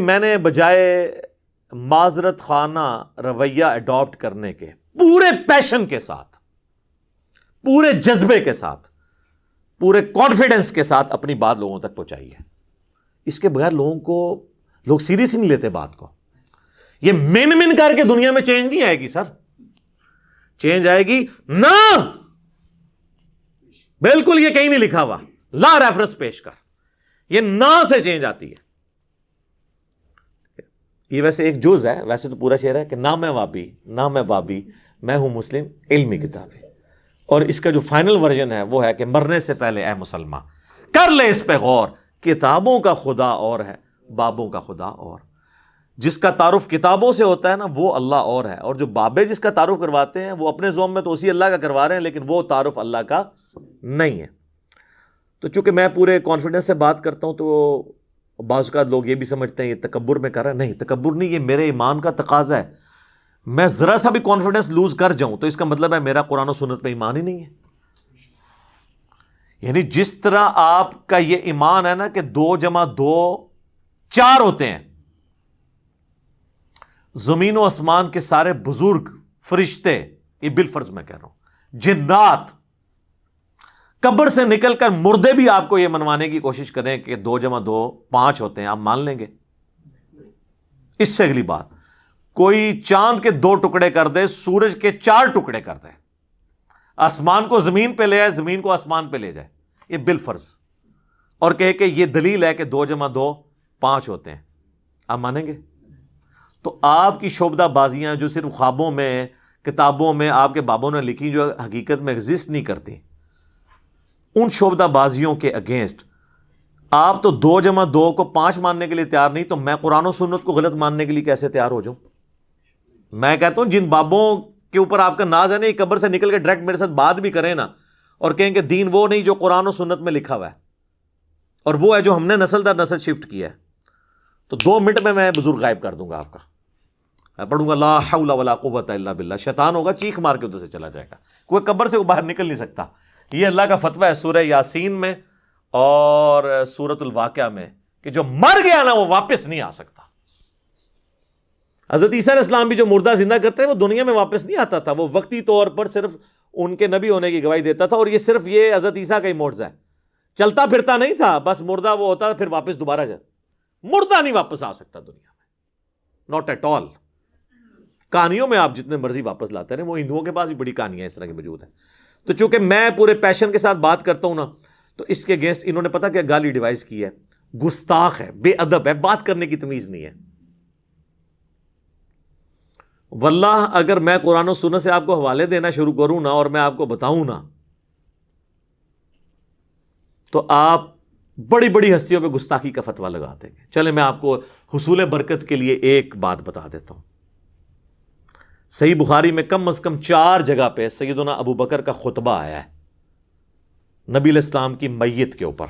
میں نے بجائے معذرت خانہ رویہ اڈاپٹ کرنے کے پورے پیشن کے ساتھ، پورے جذبے کے ساتھ، پورے کانفیڈنس کے ساتھ اپنی بات لوگوں تک پہنچائی ہے. اس کے بغیر لوگ سیریس نہیں لیتے بات کو. یہ من کر کے دنیا میں چینج نہیں آئے گی سر. چینج آئے گی نہ، بالکل یہ کہیں نہیں لکھا ہوا. لا ریفرنس پیش کر، یہ نہ سے چینج آتی ہے. یہ ویسے ایک جز ہے، ویسے تو پورا شعر ہے کہ نہ میں وابی نہ میں بابی، میں ہوں مسلم علمی کتابی. اور اس کا جو فائنل ورژن ہے وہ ہے کہ مرنے سے پہلے اے مسلمان کر لے اس پہ غور، کتابوں کا خدا اور ہے بابوں کا خدا اور. جس کا تعارف کتابوں سے ہوتا ہے نا وہ اللہ اور ہے، اور جو بابے جس کا تعارف کرواتے ہیں وہ اپنے ذوم میں تو اسی اللہ کا کروا رہے ہیں، لیکن وہ تعارف اللہ کا نہیں ہے. تو چونکہ میں پورے کانفیڈنس سے بات کرتا ہوں تو بعض اوقات لوگ یہ بھی سمجھتے ہیں یہ تکبر میں کر رہا ہے. نہیں، تکبر نہیں، یہ میرے ایمان کا تقاضا ہے. میں ذرا سا بھی کانفیڈنس لوز کر جاؤں تو اس کا مطلب ہے میرا قرآن و سنت پہ ایمان ہی نہیں ہے. یعنی جس طرح آپ کا یہ ایمان ہے نا کہ 2 + 2 4 ہوتے ہیں، زمین و آسمان کے سارے بزرگ فرشتے، یہ بالفرض میں کہہ رہا ہوں، جنات، قبر سے نکل کر مردے بھی آپ کو یہ منوانے کی کوشش کریں کہ 2 + 2 5 ہوتے ہیں، آپ مان لیں گے؟ اس سے اگلی بات، کوئی چاند کے 2 ٹکڑے کر دے، سورج کے 4 ٹکڑے کر دے، آسمان کو زمین پہ لے آئے، زمین کو آسمان پہ لے جائے، یہ بالفرض، اور کہے کہ یہ دلیل ہے کہ 2 + 2 5 ہوتے ہیں، آپ مانیں گے؟ تو آپ کی شعبدہ بازیاں جو صرف خوابوں میں، کتابوں میں آپ کے بابوں نے لکھی، جو حقیقت میں ایگزسٹ نہیں کرتی، ان شعبدہ بازیوں کے اگینسٹ آپ تو 2 + 2 کو 5 ماننے کے لیے تیار نہیں، تو میں قرآن و سنت کو غلط ماننے کے لیے کیسے تیار ہو جاؤں؟ میں کہتا ہوں جن بابوں کے اوپر آپ کا ناز ہے نا، یہ قبر سے نکل کے ڈائریکٹ میرے ساتھ بات بھی کریں نا، اور کہیں کہ دین وہ نہیں جو قرآن و سنت میں لکھا ہوا ہے، اور وہ ہے جو ہم نے نسل در نسل شفٹ کیا ہے، تو 2 منٹ میں بزرگ غائب کر دوں گا آپ کا. میں پڑھوں گا لا حول ولا قوت الا باللہ، شیطان ہوگا چیخ مار کے ادھر سے چلا جائے گا، کوئی قبر سے باہر نکل نہیں سکتا. یہ اللہ کا فتویٰ ہے سورہ یاسین میں اور سورۃ الواقعہ میں کہ جو مر گیا نا وہ واپس نہیں آ سکتا. حضرت عیسیٰ علیہ السلام بھی جو مردہ زندہ کرتے ہیں وہ دنیا میں واپس نہیں آتا تھا، وہ وقتی طور پر صرف ان کے نبی ہونے کی گواہی دیتا تھا. اور یہ صرف یہ حضرت عیسیٰ کا ہی معجزہ ہے، چلتا پھرتا نہیں تھا، بس مردہ وہ ہوتا پھر واپس دوبارہ جائے. مردہ نہیں واپس آ سکتا دنیا میں، ناٹ ایٹ آل. کہانیوں میں آپ جتنے مرضی واپس لاتے رہے، وہ ہندوؤں کے پاس بھی بڑی کہانیاں اس طرح کی موجود ہیں. تو چونکہ میں پورے پیشن کے ساتھ بات کرتا ہوں نا، تو اس کے اگینسٹ انہوں نے پتہ کیا گالی ڈیوائز کی ہے، گستاخ ہے، بے ادب ہے، بات کرنے کی تمیز نہیں ہے. واللہ اگر میں قرآن و سنت سے آپ کو حوالے دینا شروع کروں نا اور میں آپ کو بتاؤں نا، تو آپ بڑی بڑی ہستیوں پہ گستاخی کا فتویٰ لگا دیں گے. چلے میں آپ کو حصول برکت کے لیے ایک بات بتا دیتا ہوں. صحیح بخاری میں کم از کم 4 جگہ پہ سیدنا ابو بکر کا خطبہ آیا ہے نبی علیہ السلام کی میت کے اوپر.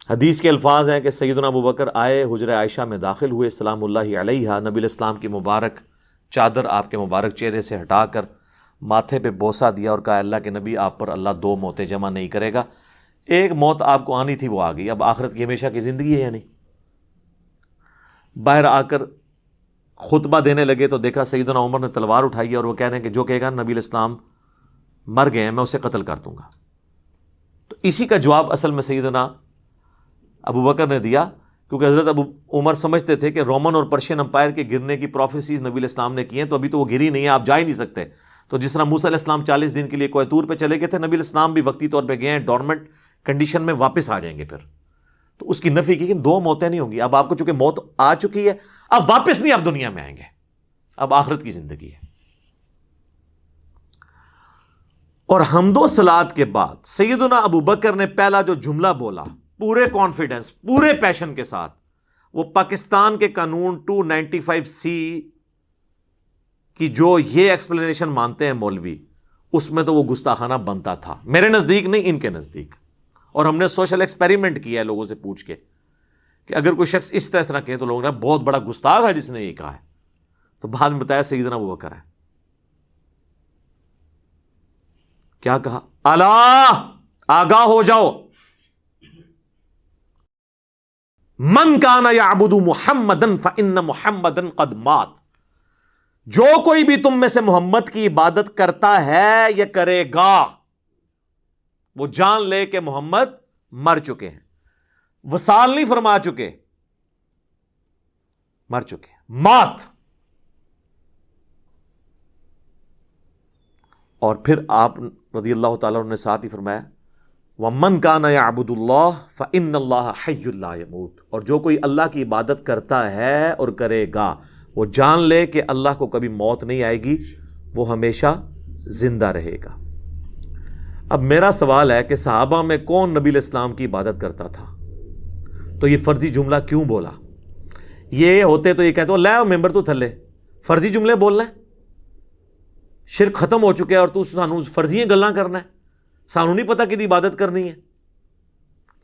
حدیث کے الفاظ ہیں کہ سیدنا ابو بکر آئے، حجرہ عائشہ میں داخل ہوئے، سلام اللہ علیہا، نبی علیہ السلام کی مبارک چادر آپ کے مبارک چہرے سے ہٹا کر ماتھے پہ بوسہ دیا اور کہا اللہ کے نبی آپ پر اللہ 2 موتیں جمع نہیں کرے گا. ایک موت آپ کو آنی تھی وہ آ گئی، اب آخرت کی ہمیشہ کی زندگی ہے یا نہیں. باہر آ کر خطبہ دینے لگے تو دیکھا سیدنا عمر نے تلوار اٹھائی ہے اور وہ کہہ رہے ہیں کہ جو کہے گا نبی علیہ السلام مر گئے ہیں میں اسے قتل کر دوں گا. تو اسی کا جواب اصل میں سیدنا ابو بکر نے دیا، کیونکہ حضرت ابو عمر سمجھتے تھے کہ رومن اور پرشین امپائر کے گرنے کی پروفیسیز نبی علیہ السلام نے کی ہیں، تو ابھی تو وہ گری نہیں ہے، آپ جا ہی نہیں سکتے. تو جس طرح موسیٰ علیہ السلام 40 دن کے لیے کوہ طور پہ چلے گئے تھے، نبی علیہ السلام بھی وقتی طور پہ گئے ہیں، ڈورمنٹ کنڈیشن میں واپس آ جائیں گے پھر. تو اس کی نفی کی کہ 2 موتیں نہیں ہوں گی. اب آپ کو چونکہ موت آ چکی ہے، اب واپس نہیں آپ دنیا میں آئیں گے، اب آخرت کی زندگی ہے. اور حمد و صلات کے بعد سیدنا ابو بکر نے پہلا جو جملہ بولا پورے کانفیڈنس، پورے پیشن کے ساتھ، وہ پاکستان کے قانون 295C کی جو یہ ایکسپلینیشن مانتے ہیں مولوی، اس میں تو وہ گستاخانہ بنتا تھا. میرے نزدیک نہیں، ان کے نزدیک. اور ہم نے سوشل ایکسپیریمنٹ کیا ہے لوگوں سے پوچھ کے کہ اگر کوئی شخص اس طرح کہے تو لوگوں نے بہت بڑا گستاخ ہے جس نے یہ کہا ہے. تو بعد میں بتایا سیدنا ابو بکر ہے. کیا کہا؟ الا آگاہ ہو جاؤ، من کان یعبد محمدا فإن محمدا قد مات، جو کوئی بھی تم میں سے محمد کی عبادت کرتا ہے یا کرے گا، وہ جان لے کہ محمد مر چکے ہیں، وصال نہیں فرما چکے، مر چکے، مات۔ اور پھر آپ رضی اللہ تعالیٰ عنہ نے ساتھ ہی فرمایا وَمَنْ كَانَ يَعْبُدُ اللَّهَ فَإِنَّ اللَّهَ حَيٌّ لَا يَمُوتُ، اور جو کوئی اللہ کی عبادت کرتا ہے اور کرے گا، وہ جان لے کہ اللہ کو کبھی موت نہیں آئے گی، وہ ہمیشہ زندہ رہے گا۔ اب میرا سوال ہے کہ صحابہ میں کون نبی علیہ السلام کی عبادت کرتا تھا؟ تو یہ فرضی جملہ کیوں بولا؟ یہ ہوتے تو یہ کہتے ہو لے ممبر تو تھلے فرضی جملے بولنا ہے، شرک ختم ہو چکے اور تو سانو فرضی گلاں کرنا ہے، سانو نہیں پتا کہ عبادت کرنی ہے،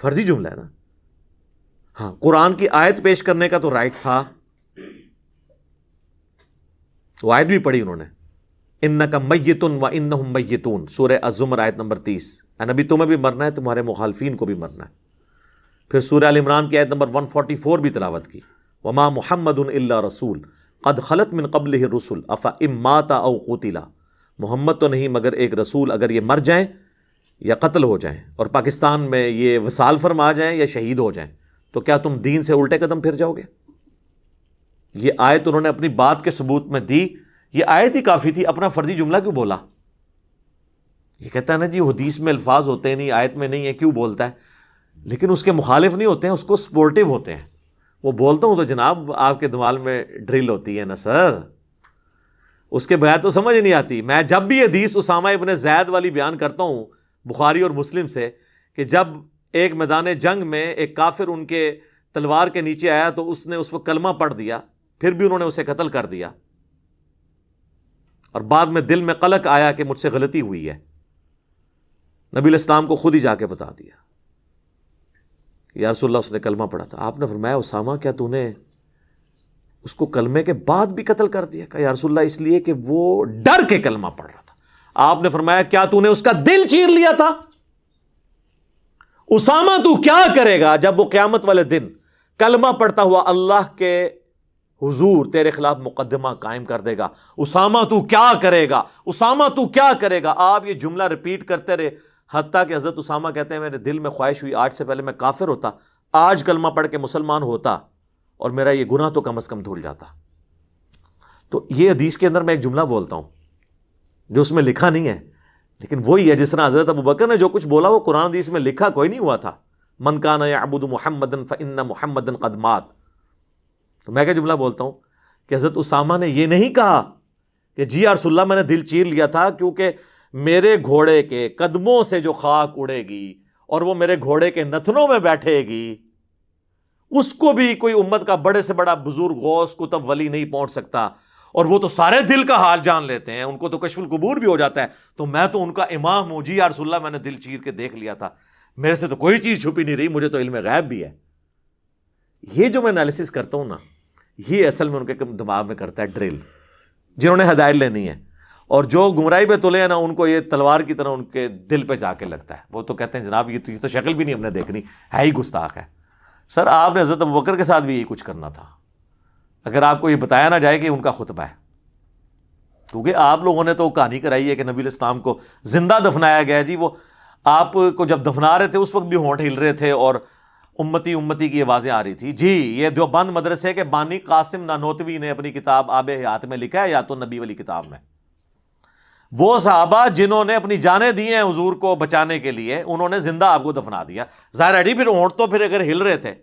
فرضی جملہ ہے نا۔ ہاں قرآن کی آیت پیش کرنے کا تو رائٹ تھا، وہ آیت بھی پڑھی انہوں نے، انک میت و انہم میتون، سورہ الزمر آیت نمبر 30، اے نبی تمہیں بھی مرنا ہے، تمہارے مخالفین کو بھی مرنا ہے۔ پھر سورہ ال عمران کی آیت نمبر 144 بھی تلاوت کی، وما محمد الا رسول قد خلت من قبلہ الرسل افإن مات او قتل، محمد تو نہیں مگر ایک رسول، اگر یہ مر جائیں یا قتل ہو جائیں اور پاکستان میں یہ وصال فرما جائیں یا شہید ہو جائیں تو کیا تم دین سے الٹے قدم پھر جاؤ گے؟ یہ آیت انہوں نے اپنی بات کے ثبوت میں دی، یہ آیت ہی کافی تھی، اپنا فرضی جملہ کیوں بولا؟ یہ کہتا ہے نا جی حدیث میں الفاظ ہوتے ہیں نہیں، آیت میں نہیں ہے، کیوں بولتا ہے؟ لیکن اس کے مخالف نہیں ہوتے ہیں، اس کو سپورٹیو ہوتے ہیں۔ وہ بولتا ہوں تو جناب آپ کے دماغ میں ڈرل ہوتی ہے نا سر، اس کے بغیر تو سمجھ نہیں آتی۔ میں جب بھی حدیث اسامہ ابن زید والی بیان کرتا ہوں بخاری اور مسلم سے، کہ جب ایک میدان جنگ میں ایک کافر ان کے تلوار کے نیچے آیا تو اس نے اس وقت کلمہ پڑھ دیا، پھر بھی انہوں نے اسے قتل کر دیا، اور بعد میں دل میں قلق آیا کہ مجھ سے غلطی ہوئی ہے، نبی علیہ السلام کو خود ہی جا کے بتا دیا کہ یا رسول اللہ اس نے کلمہ پڑھا تھا۔ آپ نے فرمایا اسامہ کیا تو نے اس کو کلمے کے بعد بھی قتل کر دیا؟ کہا یا رسول اللہ اس لیے کہ وہ ڈر کے کلمہ پڑھ رہا تھا۔ آپ نے فرمایا کیا تو نے اس کا دل چیر لیا تھا؟ اسامہ تو کیا کرے گا جب وہ قیامت والے دن کلمہ پڑھتا ہوا اللہ کے حضور تیرے خلاف مقدمہ قائم کر دے گا؟ اسامہ تو کیا کرے گا؟ اسامہ تو کیا کرے گا؟ آپ یہ جملہ ریپیٹ کرتے رہے، حتیٰ کہ حضرت اسامہ کہتے ہیں میرے دل میں خواہش ہوئی آج سے پہلے میں کافر ہوتا، آج کلمہ پڑھ کے مسلمان ہوتا اور میرا یہ گناہ تو کم از کم دھل جاتا۔ تو یہ حدیث کے اندر میں ایک جملہ بولتا ہوں جو اس میں لکھا نہیں ہے، لیکن وہی ہے جس طرح حضرت ابوبکر نے جو کچھ بولا وہ قرآن حدیث میں لکھا کوئی نہیں ہوا تھا، من کان یعبد محمدا فإن محمدا قد مات۔ تو میں کیا جملہ بولتا ہوں کہ حضرت اسامہ نے یہ نہیں کہا کہ جی یا رسول اللہ میں نے دل چیر لیا تھا کیونکہ میرے گھوڑے کے قدموں سے جو خاک اڑے گی اور وہ میرے گھوڑے کے نتنوں میں بیٹھے گی اس کو بھی کوئی امت کا بڑے سے بڑا بزرگ غوث کتب ولی نہیں پہنچ سکتا، اور وہ تو سارے دل کا حال جان لیتے ہیں، ان کو تو کشف القبور بھی ہو جاتا ہے، تو میں تو ان کا امام ہوں، جی یا رسول اللہ میں نے دل چیر کے دیکھ لیا تھا، میرے سے تو کوئی چیز چھپی نہیں رہی، مجھے تو علم غیب بھی ہے۔ یہ جو میں انالیسس کرتا ہوں نا، یہ اصل میں ان کے دماغ میں کرتا ہے ڈرل، جنہوں نے ہدایت لینی ہے، اور جو گمراہی پہ تلے ہیں نا ان کو یہ تلوار کی طرح ان کے دل پہ جا کے لگتا ہے۔ وہ تو کہتے ہیں جناب یہ تو شکل بھی نہیں ہم نے دیکھنی، ہے ہی گستاخ ہے۔ سر آپ نے حضرت ابوبکر کے ساتھ بھی یہی کچھ کرنا تھا، اگر آپ کو یہ بتایا نہ جائے کہ ان کا خطبہ ہے، کیونکہ آپ لوگوں نے تو کہانی کرائی ہے کہ نبی علیہ السلام کو زندہ دفنایا گیا۔ جی وہ آپ کو جب دفنا رہے تھے اس وقت بھی ہونٹ ہل رہے تھے اور امتی امتی کی آوازیں آ رہی تھی۔ جی یہ دیوبند مدرسے کے بانی قاسم نانوتوی نے اپنی کتاب آب حیات میں لکھا ہے، یات النبی والی کتاب میں، وہ صحابہ جنہوں نے اپنی جانیں دی ہیں حضور کو بچانے کے لیے انہوں نے زندہ آپ کو دفنا دیا۔ ظاہر ہے پھر ہونٹ تو پھر اگر ہل رہے تھے،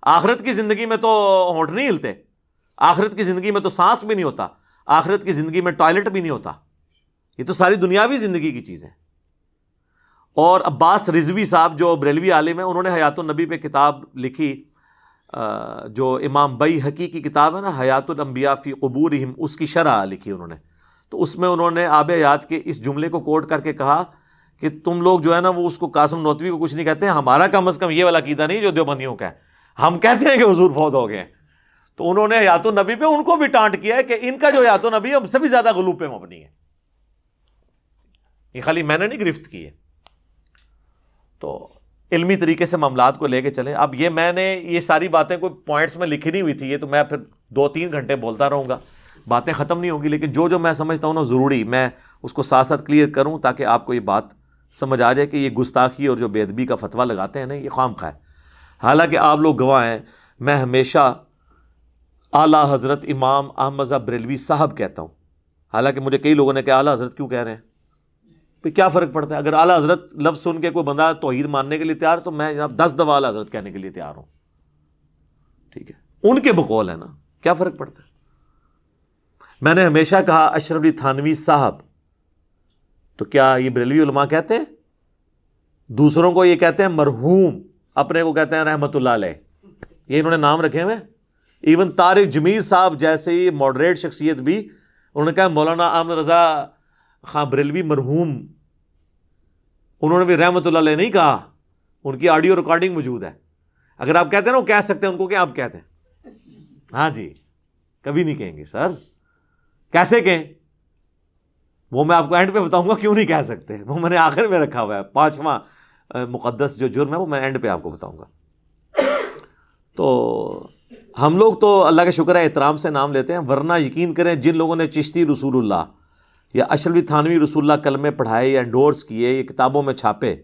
آخرت کی زندگی میں تو ہونٹ نہیں ہلتے، آخرت کی زندگی میں تو سانس بھی نہیں ہوتا، آخرت کی زندگی میں ٹوائلٹ بھی نہیں ہوتا، یہ تو ساری دنیاوی زندگی کی چیز ہے۔ اور عباس رضوی صاحب جو بریلوی عالم ہیں انہوں نے حیات النبی پہ کتاب لکھی، جو امام بیہقی کی کتاب ہے نا حیات الانبیاء فی قبورہم، اس کی شرح لکھی انہوں نے۔ تو اس میں انہوں نے آب حیات کے اس جملے کو کوٹ کر کے کہا کہ تم لوگ جو ہے نا وہ اس کو قاسم نوتوی کو کچھ نہیں کہتے ہیں، ہمارا کم از کم یہ والا عقیدہ نہیں جو دیوبندیوں کا ہے، ہم کہتے ہیں کہ حضور فوت ہو گئے ہیں۔ تو انہوں نے حیات النبی پہ ان کو بھی ٹانٹ کیا ہے کہ ان کا جو حیات النبی ہے ہم سے بھی زیادہ غلو پہ مبنی ہے، یہ خالی میں نے نہیں گرفت کی ہے۔ تو علمی طریقے سے معاملات کو لے کے چلیں. اب یہ میں نے یہ ساری باتیں کوئی پوائنٹس میں لکھی نہیں ہوئی تھی, یہ تو میں پھر 2-3 گھنٹے بولتا رہوں گا, باتیں ختم نہیں ہوں گی, لیکن جو میں سمجھتا ہوں نا ضروری میں اس کو ساتھ ساتھ کلیئر کروں تاکہ آپ کو یہ بات سمجھ آ جائے کہ یہ گستاخی اور جو بے ادبی کا فتویٰ لگاتے ہیں نا یہ خام خواہ ہے. حالانکہ آپ لوگ گواہ ہیں, میں ہمیشہ اعلیٰ حضرت امام احمد رضا بریلوی صاحب کہتا ہوں, حالانکہ مجھے کئی لوگوں نے کہا اعلیٰ حضرت کیوں کہہ رہے ہیں, پھر کیا فرق پڑتا ہے؟ اگر اعلیٰ حضرت لفظ سن کے کوئی بندہ توحید ماننے کے لیے تیار تو میں جناب 10 دفعہ اعلیٰ حضرت کہنے کے لیے تیار ہوں, ٹھیک ہے, ان کے بقول ہے نا, کیا فرق پڑتا ہے؟ میں نے ہمیشہ کہا اشرف علی تھانوی صاحب, تو کیا یہ بریلوی علماء کہتے ہیں؟ دوسروں کو یہ کہتے ہیں مرحوم, اپنے کو کہتے ہیں رحمت اللہ علیہ, یہ انہوں نے نام رکھے ہوئے. ایون طارق جمیل صاحب جیسے ہی ماڈریٹ شخصیت بھی انہوں نے کہا مولانا احمد رضا خان بریلوی مرحوم, انہوں نے بھی رحمت اللہ علیہ نہیں کہا, ان کی آڈیو ریکارڈنگ موجود ہے. اگر آپ کہتے ہیں نا وہ کہہ سکتے ہیں, ان کو کیا آپ کہتے ہیں؟ ہاں جی, کبھی نہیں کہیں گے سر. کیسے کہیں وہ میں آپ کو اینڈ پہ بتاؤں گا کیوں نہیں کہہ سکتے, وہ میں نے آخر میں رکھا ہوا ہے, 5واں مقدس جو جرم ہے وہ میں اینڈ پہ آپ کو بتاؤں گا. تو ہم لوگ تو اللہ کا شکر ہے احترام سے نام لیتے ہیں, ورنہ یقین کریں جن لوگوں نے چشتی رسول اللہ یا اشرف علی تھانوی رسول اللہ کلمے پڑھائے یا انڈورس کیے, یہ کتابوں میں چھاپے,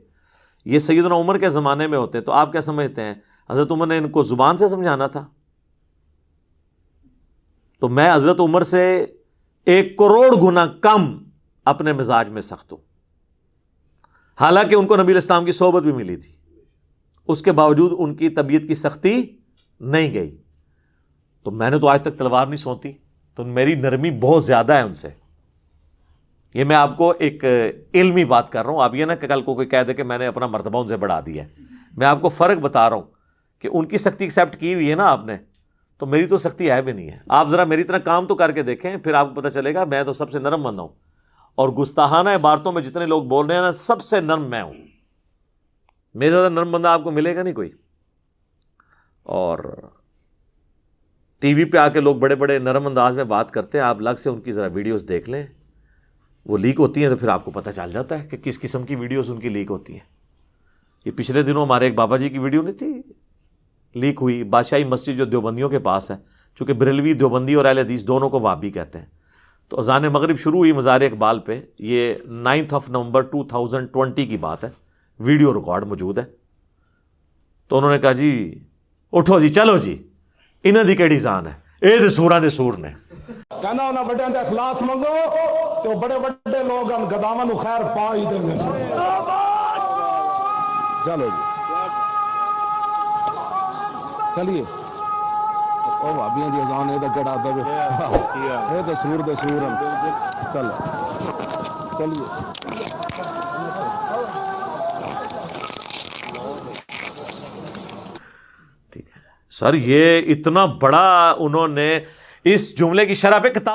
یہ سیدنا عمر کے زمانے میں ہوتے, تو آپ کیا سمجھتے ہیں حضرت عمر نے ان کو زبان سے سمجھانا تھا؟ تو میں حضرت عمر سے 1 کروڑ گنا کم اپنے مزاج میں سخت ہوں, حالانکہ ان کو نبی علیہ السلام کی صحبت بھی ملی تھی, اس کے باوجود ان کی طبیعت کی سختی نہیں گئی. تو میں نے تو آج تک تلوار نہیں سونتی, تو میری نرمی بہت زیادہ ہے ان سے. یہ میں آپ کو ایک علمی بات کر رہا ہوں, آپ یہ نہ کہ کل کو کوئی کہہ دے کہ میں نے اپنا مرتبہ ان سے بڑھا دیا ہے. میں آپ کو فرق بتا رہا ہوں کہ ان کی سختی ایکسیپٹ کی ہوئی ہے نا آپ نے, تو میری تو سختی ہے بھی نہیں ہے. آپ ذرا میری طرح کام تو کر کے دیکھیں, پھر آپ کو پتہ چلے گا میں تو سب سے نرم بندہ ہوں, اور گستاخانہ عبارتوں میں جتنے لوگ بول رہے ہیں نا سب سے نرم میں ہوں. میرے زیادہ نرم بندہ آپ کو ملے گا نہیں کوئی. اور ٹی وی پہ آ کے لوگ بڑے بڑے نرم انداز میں بات کرتے ہیں, آپ الگ سے ان کی ذرا ویڈیوز دیکھ لیں, وہ لیک ہوتی ہیں تو پھر آپ کو پتہ چل جاتا ہے کہ کس قسم کی ویڈیوز ان کی لیک ہوتی ہیں. یہ پچھلے دنوں ہمارے ایک بابا جی کی ویڈیو نہیں تھی لیک ہوئی, بادشاہی مسجد جو دیوبندیوں کے پاس ہے, چونکہ بریلوی دیوبندی اور اہل حدیث دونوں کو وہابی کہتے ہیں. تو اذان مغرب شروع ہوئی مزار اقبال پہ, یہ 9 نومبر 2020 کی بات ہے, ویڈیو ریکارڈ موجود ہے. تو انہوں نے کہا جی اٹھو جی چلو جی انہاں دی کیڑی جان ہے, اے دے سوراں دے سور نے. کہنا انہاں بڑیاں تے اخلاص منگو تو بڑے بڑے لوگ ہم گداواں نو خیر پا ہی دیں گے. چلو جی چلیے, او بھابیاں دی اذان اے تے کیڑا دے اے تے سور دے سور ہیں. چلو چلیے. ٹھیک ہے سر, یہ اتنا بڑا انہوں نے اس جملے کی شرح پہ کتاب